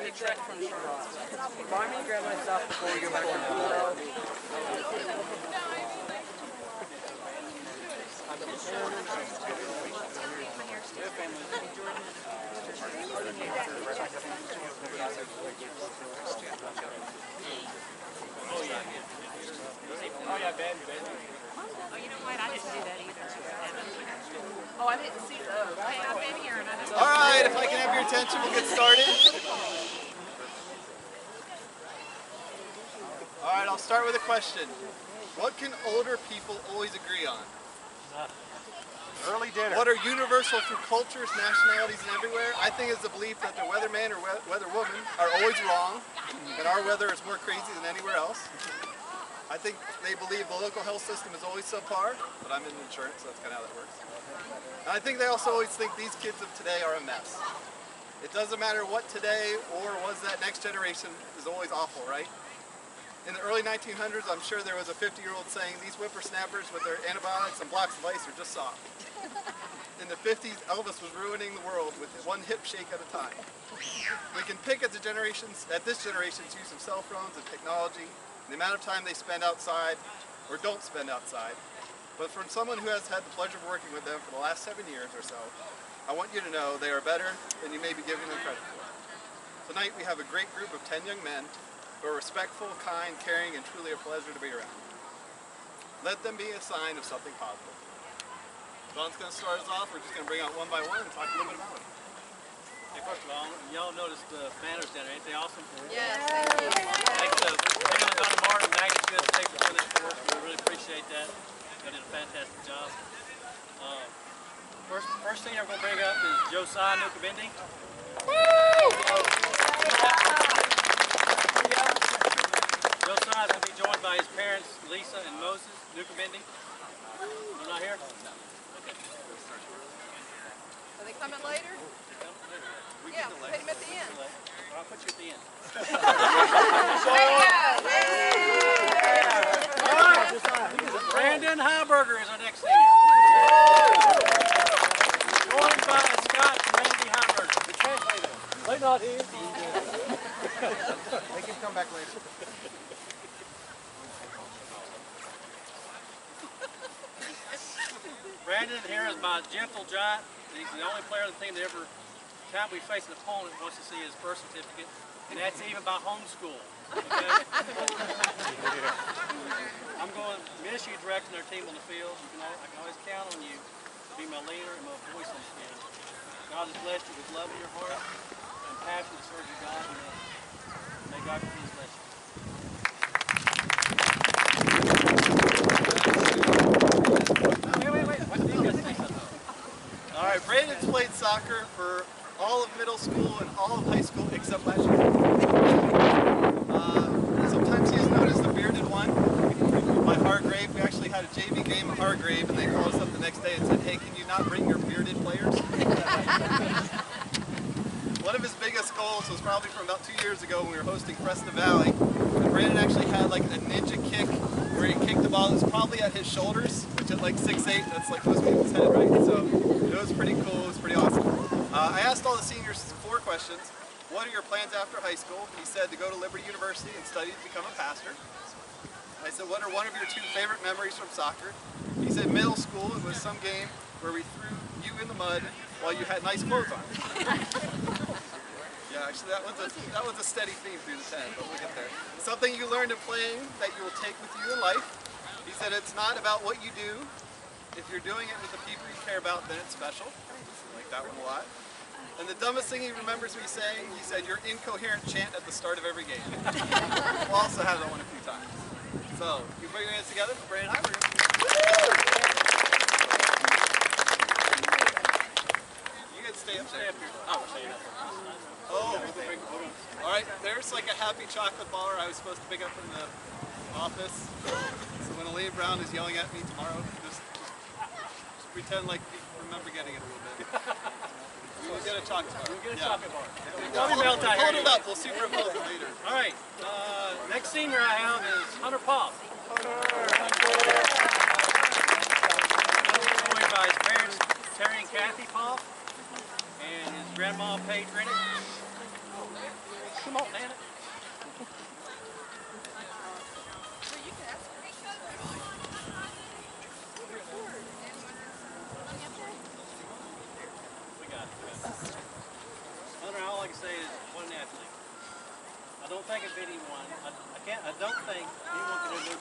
the trek from Charlotte. Remind me to grab my stuff before we go back to the hotel. Oh yeah, Ben. Oh, you know what? I didn't do that either. Oh, I didn't see those. Hey, I've been here and I didn't. All right, if I can have your attention, we'll get started. All right, I'll start with a question. What can older people always agree on? Early dinner. What are universal through cultures, nationalities, and everywhere? I think it's the belief that the weatherman or weatherwoman are always wrong, and our weather is more crazy than anywhere else. I think they believe the local health system is always subpar, but I'm in insurance, so that's kind of how that works. And I think they also always think these kids of today are a mess. It doesn't matter what today or was that next generation is always awful, right? In the early 1900s, I'm sure there was a 50-year-old saying, these whippersnappers with their antibiotics and blocks of ice are just soft. In the 50s, Elvis was ruining the world with one hip shake at a time. We can pick at this generation's use of cell phones and technology, the amount of time they spend outside or don't spend outside. But from someone who has had the pleasure of working with them for the last 7 years or so, I want you to know they are better than you may be giving them credit for. Tonight we have a great group of 10 young men who are respectful, kind, caring, and truly a pleasure to be around. Let them be a sign of something positive. John's going to start us off. We're just going to bring out one by one and talk a little bit about it. Hey, first of all, y'all noticed the banners down there. Ain't they awesome? Yes, thank you. Thanks to Daniel and Donna Martin and Maggie Smith for taking for this for us. We really appreciate that. They did a fantastic job. First thing I'm going to bring up is Josiah Nukabindi. Josiah is going to be joined by his parents, Lisa and Moses Nukabindi. They're not here? No. Okay. Are they coming later? Yeah, put him at the end. I'll put you at the end. Brandon Heiberger is our next senior. Joined by Scott Randy Heiberger. The translator. They're not here. They can come back later. Brandon here is my gentle giant. He's the only player on the team that every time we face an opponent wants to see his birth certificate, and that's even by homeschool. Okay? I'm going to miss you directing our team on the field. I can always count on you to be my leader and my voice on the field. God has blessed you with love in your heart and passion to serve your God, and may God please bless you. Wait. What do you guys say something? All right, Brandon's played soccer for all of middle school and all of high school except last year. Sometimes he is known as the bearded one. By Hargrave, we actually had a JV game at Hargrave, and they called us up the next day and said, hey, can you not bring your bearded players? One of his biggest goals was probably from about 2 years ago when we were hosting Fresno Valley. And Brandon actually had like a ninja kick where he kicked the ball that was probably at his shoulders, which at like 6'8", that's like most people's head, right? So it was pretty cool, it was pretty awesome. I asked all the seniors 4 questions. What are your plans after high school? He said to go to Liberty University and study to become a pastor. I said, what are one of your 2 favorite memories from soccer? He said middle school, it was some game where we threw you in the mud while you had nice clothes on. Yeah, actually that was a steady theme through the 10, but we'll get there. Something you learned in playing that you will take with you in life. He said it's not about what you do. If you're doing it with the people you care about, then it's special. I like that one a lot. And the dumbest thing he remembers me saying, he said, your incoherent chant at the start of every game. We'll also have that one a few times. So, you put your hands together for Brandon Heiberger. You can stay up there. Oh, all right, there's like a happy chocolate bar I was supposed to pick up from the office. So when Elaine Brown is yelling at me tomorrow, just pretend like you remember getting it a little bit. We'll get a chocolate bar. We'll get a chocolate bar. Hold it up, we'll superimpose it later. All right, next senior I have is Hunter Popp. Joined by his parents, Terry and Kathy Popp, and his grandma, Paige Rennick. Come on, Nana. We got it. Hunter, all I can say is what an athlete. I don't think of anyone. I don't think anyone can do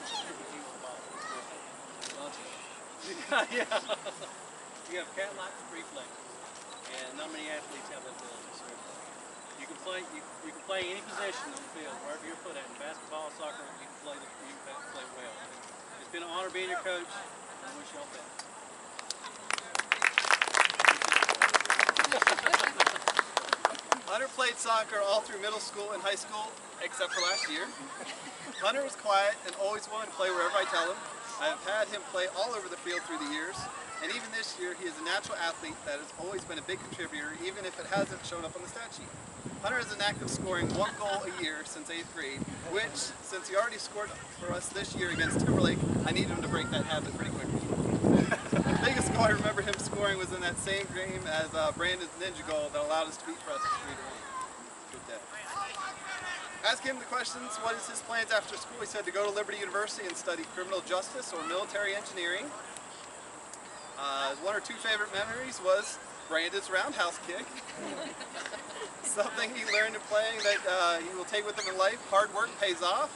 yeah. You have cat-like reflexes, and not many athletes have that ability. So you can play any position on the field, wherever you're put at. In basketball, soccer, you can play well. It's been an honor being your coach, and I wish y'all best. Hunter played soccer all through middle school and high school, except for last year. Hunter was quiet and always wanted to play wherever I tell him. I have had him play all over the field through the years, and even this year he is a natural athlete that has always been a big contributor, even if it hasn't shown up on the stat sheet. Hunter has an knack of scoring 1 goal a year since 8th grade, which, since he already scored for us this year against Timberlake, I need him to break that habit pretty quickly. The biggest goal I remember him scoring was in that same game as Brandon's ninja goal that allowed us to beat Preston 3-1. Good day. Ask him the questions, what is his plans after school? He said to go to Liberty University and study criminal justice or military engineering. One or two favorite memories was Brandon's roundhouse kick. Something he learned in playing that he will take with him in life. Hard work pays off.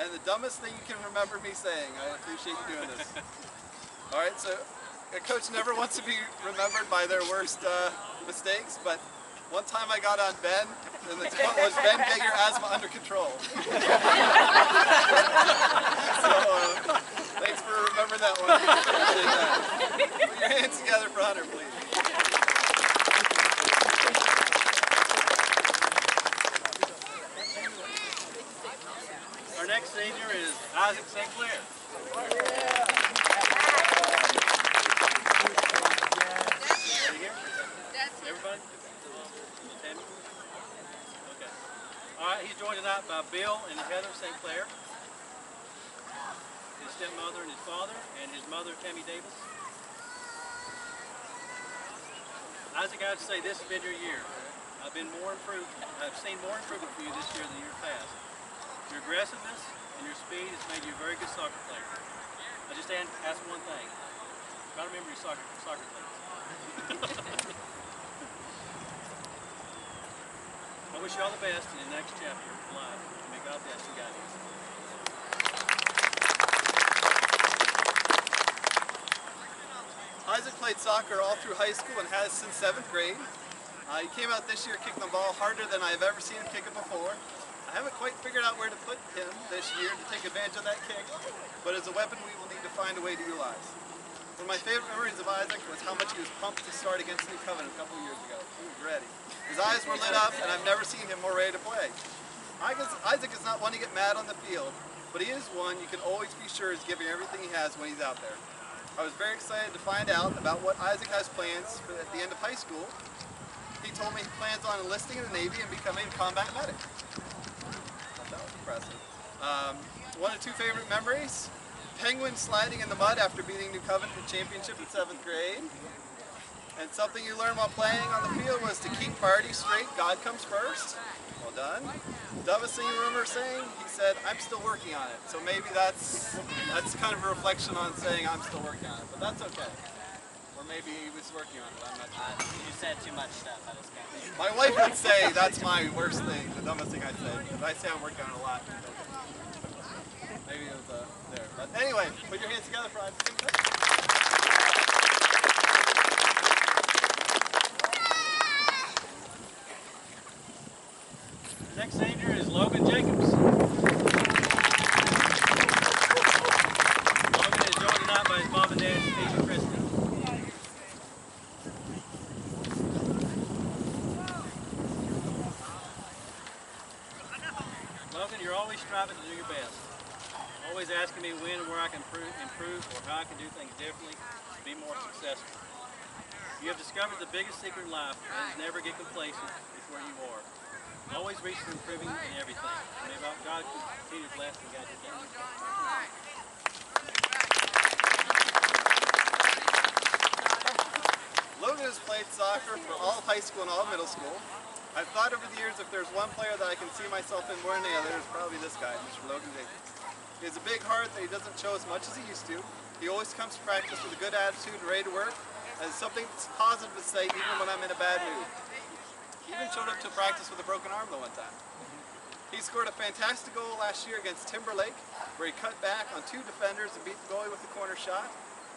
And the dumbest thing you can remember me saying. I appreciate you doing this. Alright, so a coach never wants to be remembered by their worst mistakes, but one time I got on Ben, and the quote was, "Ben, get your asthma under control." So, thanks for remembering that one. Appreciate that. Put your hands together for Hunter, please. Our next senior is Isaac St. Clair. Everybody? Tammy? Okay. Alright, he's joined tonight by Bill and Heather St. Clair, his stepmother and his father, and his mother, Tammy Davis. Isaac, I have to say, this has been your year. I've seen more improvement for you this year than years past. Your aggressiveness and your speed has made you a very good soccer player. I just ask one thing. Try to remember your soccer plays. I wish you all the best in the next chapter of life. May God bless you guys. Isaac played soccer all through high school and has since 7th grade. He came out this year kicking the ball harder than I've ever seen him kick it before. I haven't quite figured out where to put him this year to take advantage of that kick, but as a weapon we will need to find a way to utilize. One of my favorite memories of Isaac was how much he was pumped to start against New Covenant a couple of years ago. He was ready. His eyes were lit up, and I've never seen him more ready to play. Isaac is not one to get mad on the field, but he is one you can always be sure is giving everything he has when he's out there. I was very excited to find out about what Isaac has plans for at the end of high school. He told me he plans on enlisting in the Navy and becoming a combat medic. That was impressive. One or two favorite memories. Penguin sliding in the mud after beating New Covenant in the championship in 7th grade. And something you learned while playing on the field was to keep priorities straight, God comes first. Well done. Dumbest thing you remember saying? He said, "I'm still working on it." So maybe that's kind of a reflection on saying I'm still working on it, but that's okay. Or maybe he was working on it, I'm not sure. You said too much stuff. I just can't. My wife would say that's my worst thing, the dumbest thing I said. But I say I'm working on it a lot. Maybe it was there. But anyway, put your hands together for Isaac. Next senior is Logan Jacobs. Logan is joined tonight by his mom and dad, Steve and Kristen. Logan, you're always striving to do your best. Always asking me when and where I can improve or how I can do things differently to be more successful. You have discovered the biggest secret in life, and is never get complacent with where you are. Always reach for improving in everything. And may God continue to bless and guide you. Logan has played soccer for all of high school and all of middle school. I've thought over the years if there's one player that I can see myself in more than the other, it's probably this guy, Mr. Logan Jacobs. He has a big heart that he doesn't show as much as he used to. He always comes to practice with a good attitude and ready to work. Has something positive to say even when I'm in a bad mood. He even showed up to practice with a broken arm the one time. He scored a fantastic goal last year against Timberlake, where he cut back on 2 defenders and beat the goalie with the corner shot.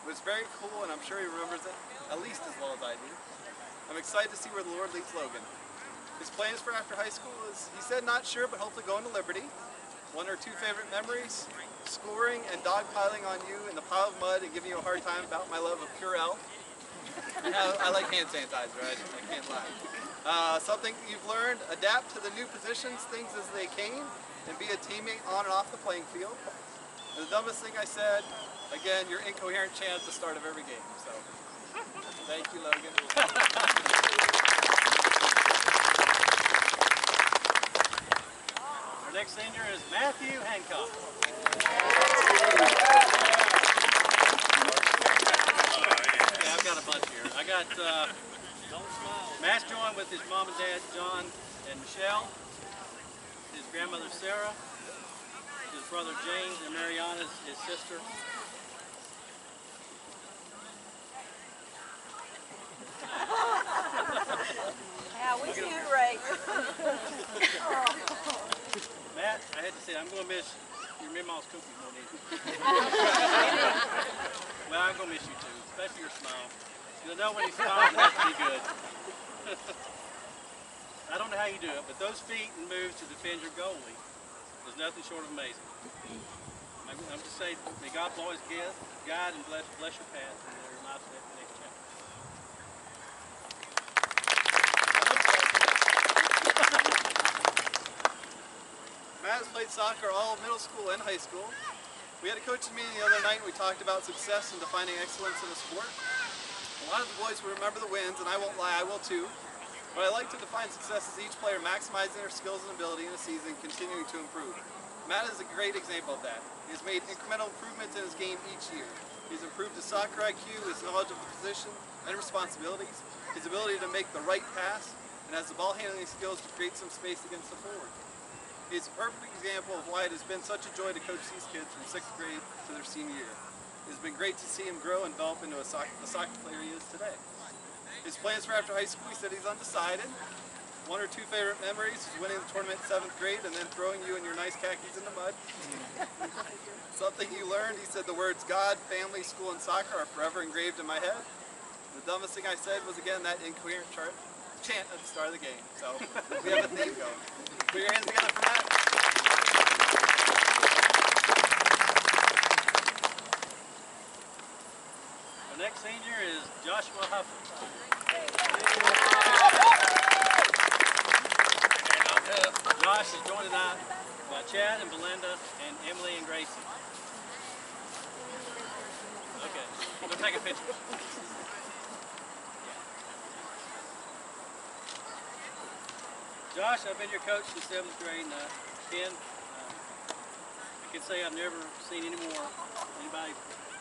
It was very cool, and I'm sure he remembers it at least as well as I do. I'm excited to see where the Lord leads Logan. His plans for after high school is, he said not sure, but hopefully going to Liberty. 1 or 2 favorite memories, scoring and dogpiling on you in the pile of mud and giving you a hard time about my love of Purell. I like hand sanitizer, I can't lie. Something you've learned, adapt to the new positions, things as they came, and be a teammate on and off the playing field. And the dumbest thing I said, again, your incoherent chant at the start of every game. So, thank you, Logan. Our next senior is Matthew Hancock. Okay, I've got a bunch here. I got Matt's joined with his mom and dad, John and Michelle, his grandmother, Sarah, his brother, James, and Mariana, his sister. How we do, Ray? Matt, I had to say, I'm going to miss your Mama's cookies more than anything. Well, I'm going to miss you too, especially your smile. Because I know when you smile, it has to be good. I don't know how you do it, but those feet and moves to defend your goalie is nothing short of amazing. I'm just saying, may God always guide and bless your path in your life's next chapter. Matt has played soccer all middle school and high school. We had a coaching meeting the other night and we talked about success and defining excellence in a sport. A lot of the boys will remember the wins, and I won't lie, I will too. But I like to define success as each player maximizing their skills and ability in a season, continuing to improve. Matt is a great example of that. He has made incremental improvements in his game each year. He's improved his soccer IQ, his knowledge of the position and responsibilities, his ability to make the right pass, and has the ball handling skills to create some space against the forward. He's a perfect example of why it has been such a joy to coach these kids from 6th grade to their senior year. It's been great to see him grow and develop into the soccer player he is today. His plans for after high school, he said he's undecided. 1 or 2 favorite memories is winning the tournament in 7th grade and then throwing you and your nice khakis in the mud. Something you learned, he said the words God, family, school, and soccer are forever engraved in my head. The dumbest thing I said was, again, that incoherent chant at the start of the game. So we have a theme going. Put your hands together for that. Our next senior is Joshua Huffman. Josh is joined tonight by Chad and Belinda and Emily and Gracie. Okay, we'll take a picture. Josh, I've been your coach since 7th grade, and Ken, I can say I've never seen any more anybody.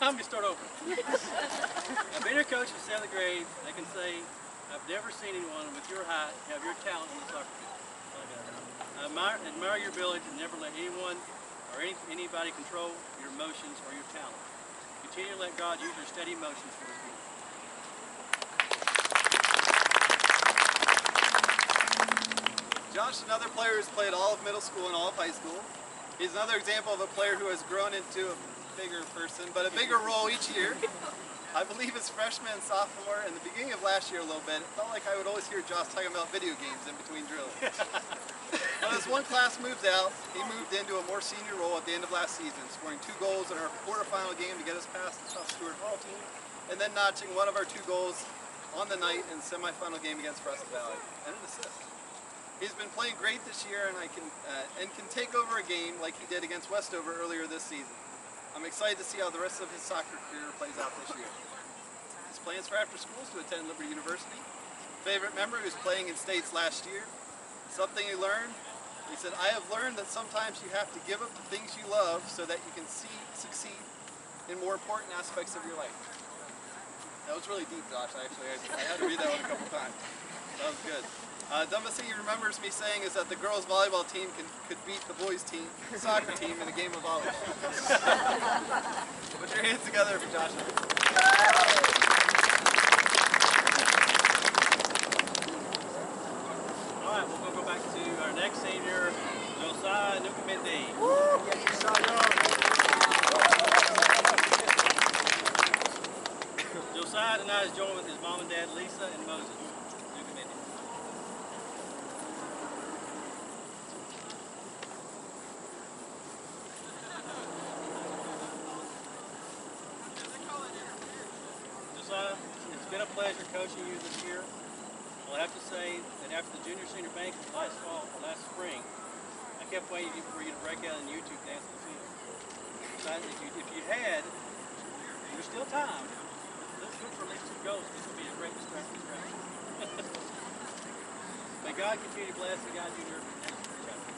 I'm going to start over. I've been your coach since 7th grade. I can say I've never seen anyone with your height have your talent in the soccer field. I admire your ability to never let anyone or anybody control your emotions or your talent. Continue to let God use your steady emotions for His good. Josh, another player who's played all of middle school and all of high school. He's another example of a player who has grown into a bigger person, but a bigger role each year. I believe his freshman and sophomore, and the beginning of last year a little bit, it felt like I would always hear Josh talking about video games in between drills. When as one class moves out, he moved into a more senior role at the end of last season, scoring 2 goals in our quarterfinal game to get us past the tough Stuart Hall team, and then notching one of our 2 goals on the night in the semifinal game against Russell Valley, and an assist. He's been playing great this year and can take over a game like he did against Westover earlier this season. I'm excited to see how the rest of his soccer career plays out this year. His plans for after school is to attend Liberty University. Favorite memory was playing in states last year. Something he learned, he said, I have learned that sometimes you have to give up the things you love so that you can succeed in more important aspects of your life. That was really deep, Josh, actually. I had to read that one a couple times. That was good. Dumbest thing he remembers me saying is that the girls' volleyball team could beat the boys' team, soccer team, in a game of volleyball. Put your hands together for Josh. All right, we're going to go back to our next senior, Josiah Nukamindi. Josiah tonight is joined with his mom and dad, Lisa and Moses. Nukamindi. Josiah, it's been a pleasure coaching you this year. Well, I have to say that after the junior-senior banquet last spring, I kept waiting for you to break out in YouTube dance on the field. If you had, there's still time. Let's look for at least 2 goals. This would be a great distraction. May God continue to bless and guide you in your next chapter.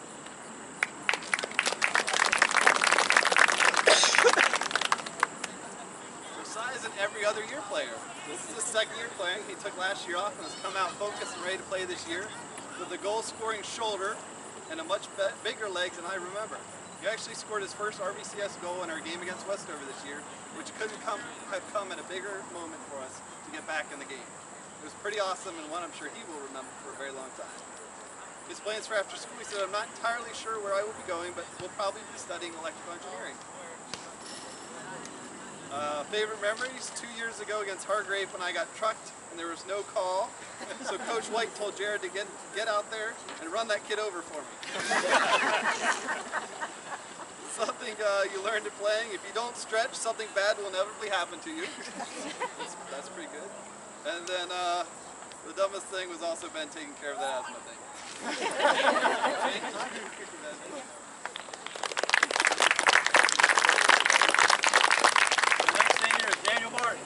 Josiah's an every other year player. This is his second year playing. He took last year off and has come out focused and ready to play this year with a goal-scoring shoulder and a much bigger legs than I remember. He actually scored his first RVCS goal in our game against Westover this year, which couldn't have come at a bigger moment for us to get back in the game. It was pretty awesome and one I'm sure he will remember for a very long time. His plans for after school, he said, I'm not entirely sure where I will be going, but we'll probably be studying electrical engineering. Favorite memories, 2 years ago against Hargrave when I got trucked and there was no call. So Coach White told Jared to get out there and run that kid over for me. Something you learned in playing, if you don't stretch, something bad will inevitably happen to you. That's pretty good. And then the dumbest thing was also Ben taking care of that asthma thing. Daniel Martin.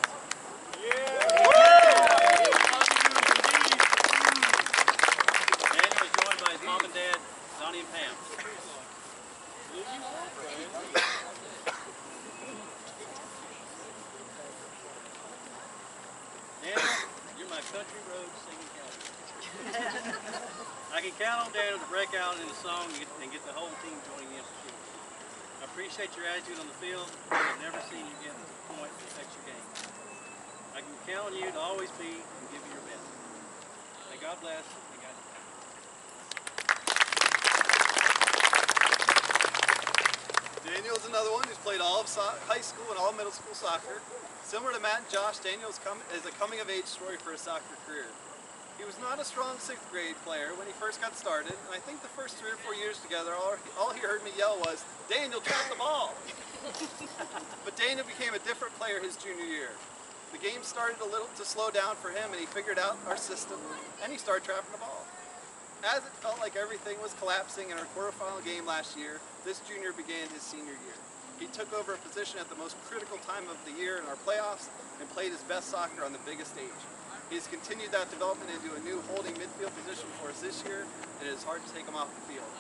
Daniel is joined by his mom and dad, Donnie and Pam. Daniel, you're my country road singing cowboy. I can count on Daniel to break out in a song and get the whole team joining in for sure. I appreciate your attitude on the field. I've never seen you get to the point that affects your game. I can count on you to always be and give you your best. May God bless. May God bless. Daniel's another one who's played all of high school and all middle school soccer. Similar to Matt and Josh, Daniel is a coming-of-age story for his soccer career. He was not a strong 6th grade player when he first got started, and I think the first 3 or 4 years together, all he heard me yell was, "Daniel, trap the ball!" But Daniel became a different player his junior year. The game started a little to slow down for him, and he figured out our system, and he started trapping the ball. As it felt like everything was collapsing in our quarterfinal game last year, this junior began his senior year. He took over a position at the most critical time of the year in our playoffs and played his best soccer on the biggest stage. He's continued that development into a new holding midfield position for us this year, and it is hard to take him off the field.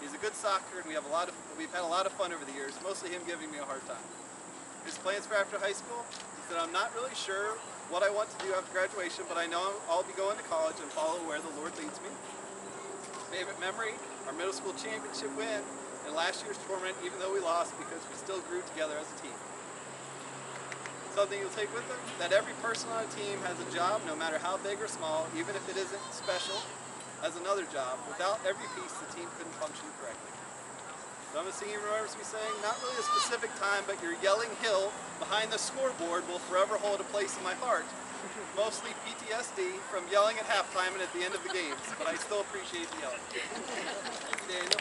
He's a good soccer, and we've had a lot of fun over the years, mostly him giving me a hard time. His plans for after high school, he said, I'm not really sure what I want to do after graduation, but I know I'll be going to college and follow where the Lord leads me. Favorite memory, our middle school championship win, and last year's tournament, even though we lost, because we still grew together as a team. Something you'll take with them, that every person on a team has a job, no matter how big or small, even if it isn't special, as another job. Without every piece, the team couldn't function correctly. Dumbest thing he remembers me saying, not really a specific time, but your yelling hill behind the scoreboard will forever hold a place in my heart. Mostly PTSD from yelling at halftime and at the end of the games, but I still appreciate the yelling. Thank you, Daniel.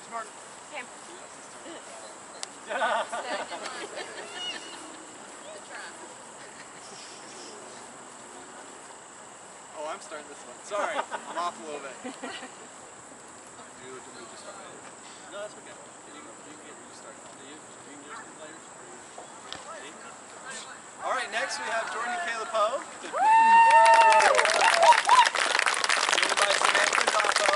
Smart. Cam. Oh, I'm starting this one. Sorry, I'm off a little bit. No, that's okay. You start. Do you just the players? All right, next we have Jordan and Caleb Poe. Joined by Samantha and Doppo.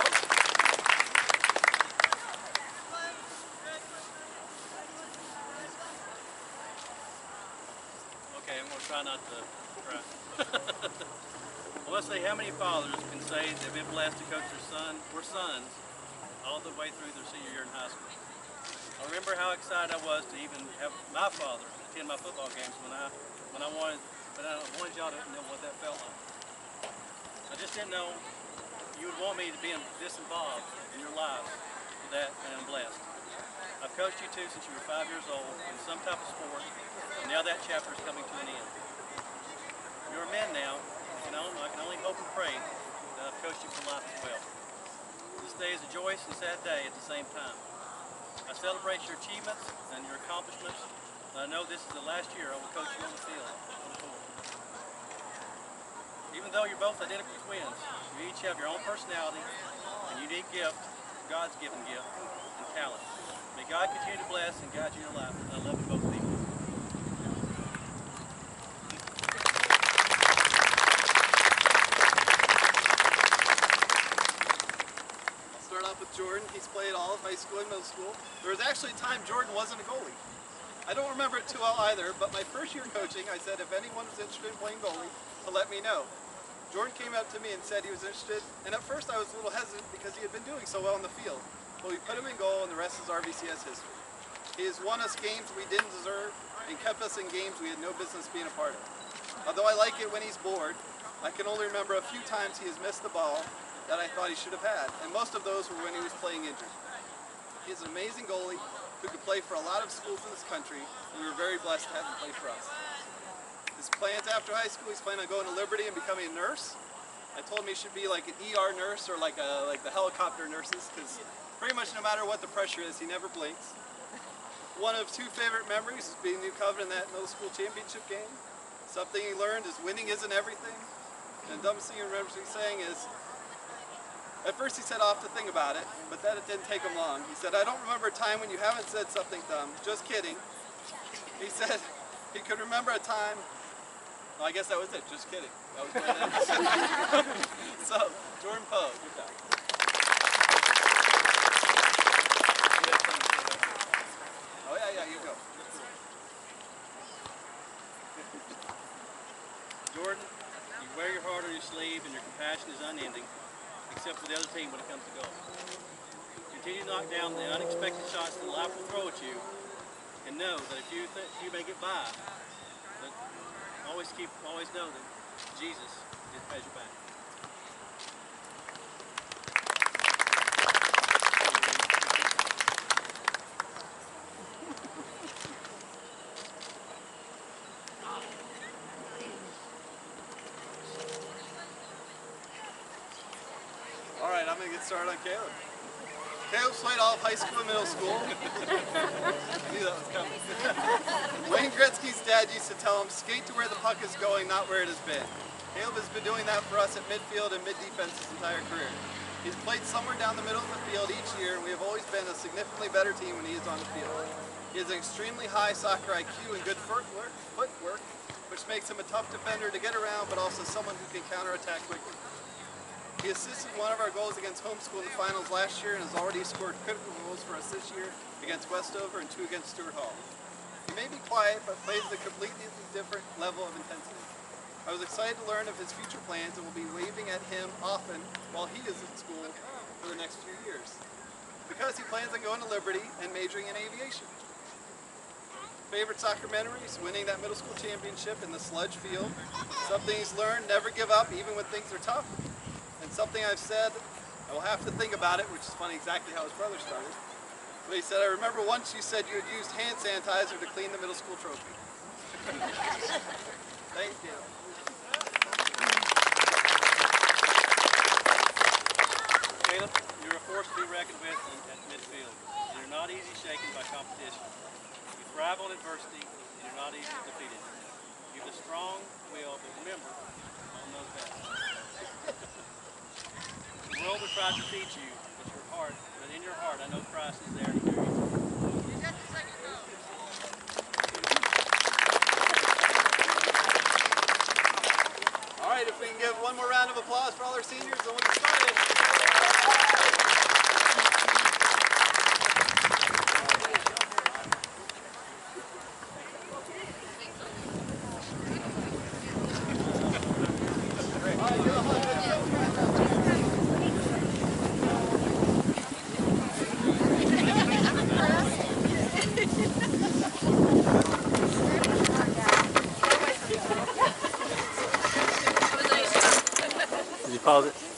Okay, I'm going to try not to cry. I want to say, how many fathers can say they've been blessed to coach their son or sons all the way through their senior year in high school? I remember how excited I was to even have my father attend my football games when I wanted y'all to know what that felt like. I just didn't know you would want me to be this involved in your lives for that, and I'm blessed. I've coached you too since you were 5 years old in some type of sport, and now that chapter is coming to an end. You're men now. I can only hope and pray that I've coached you for life as well. This day is a joyous and sad day at the same time. I celebrate your achievements and your accomplishments, and I know this is the last year I will coach you on the field. Even though you're both identical twins, you each have your own personality and unique gift, God's given gift, and talent. May God continue to bless and guide you in your life, and I love you both deeply. I'll start off with Jordan. He's played all of high school and middle school. There was actually a time Jordan wasn't a goalie. I don't remember it too well either, but my first year coaching, I said if anyone was interested in playing goalie, to let me know. Jordan came up to me and said he was interested, and at first I was a little hesitant because he had been doing so well in the field. But we put him in goal, and the rest is RVCS history. He has won us games we didn't deserve and kept us in games we had no business being a part of. Although I like it when he's bored, I can only remember a few times he has missed the ball that I thought he should have had, and most of those were when he was playing injured. He is an amazing goalie who could play for a lot of schools in this country, and we were very blessed to have him play for us. His plans after high school, he's planning on going to Liberty and becoming a nurse. I told him he should be like an ER nurse or like the helicopter nurses, because pretty much no matter what the pressure is, he never blinks. One of 2 favorite memories is being New Covenant in that middle school championship game. Something he learned is winning isn't everything. And the dumbest thing he remembers me saying is, at first he said off to think about it, but then it didn't take him long. He said, I don't remember a time when you haven't said something dumb, just kidding. He said he could remember a time. Well, I guess that was it, just kidding. That was So, Jordan Poe, good job. Oh yeah, you go. Jordan, you wear your heart on your sleeve and your compassion is unending, except for the other team when it comes to goal. Continue to knock down the unexpected shots that life will throw at you, and know that if you may get by, but always know that Jesus has your back. All right, I'm going to get started on Caleb. Caleb's played all of high school and middle school. I knew that was coming. Wayne Gretzky's dad used to tell him, skate to where the puck is going, not where it has been. Caleb has been doing that for us at midfield and mid-defense his entire career. He's played somewhere down the middle of the field each year, and we have always been a significantly better team when he is on the field. He has an extremely high soccer IQ and good footwork, which makes him a tough defender to get around, but also someone who can counterattack quickly. He assisted one of our goals against Homeschool in the finals last year and has already scored critical goals for us this year against Westover and 2 against Stewart Hall. He may be quiet, but plays at a completely different level of intensity. I was excited to learn of his future plans and will be waving at him often while he is in school for the next few years, because he plans on going to Liberty and majoring in aviation. Favorite soccer memories, winning that middle school championship in the sludge field. Something he's learned, never give up even when things are tough. And something I've said, I will have to think about it, which is funny exactly how his brother started. But he said, I remember once you said you had used hand sanitizer to clean the middle school trophy. Thank you. Caleb, you're a force to be reckoned with at midfield. You're not easy shaken by competition. You thrive on adversity, and you're not easily defeated. You have a strong will, but remember, all knows best. The world will try to defeat you, but in your heart, I know Christ is there to carry you through. All right, if we can give one more round of applause for all our seniors, then we'll get started. Pause it.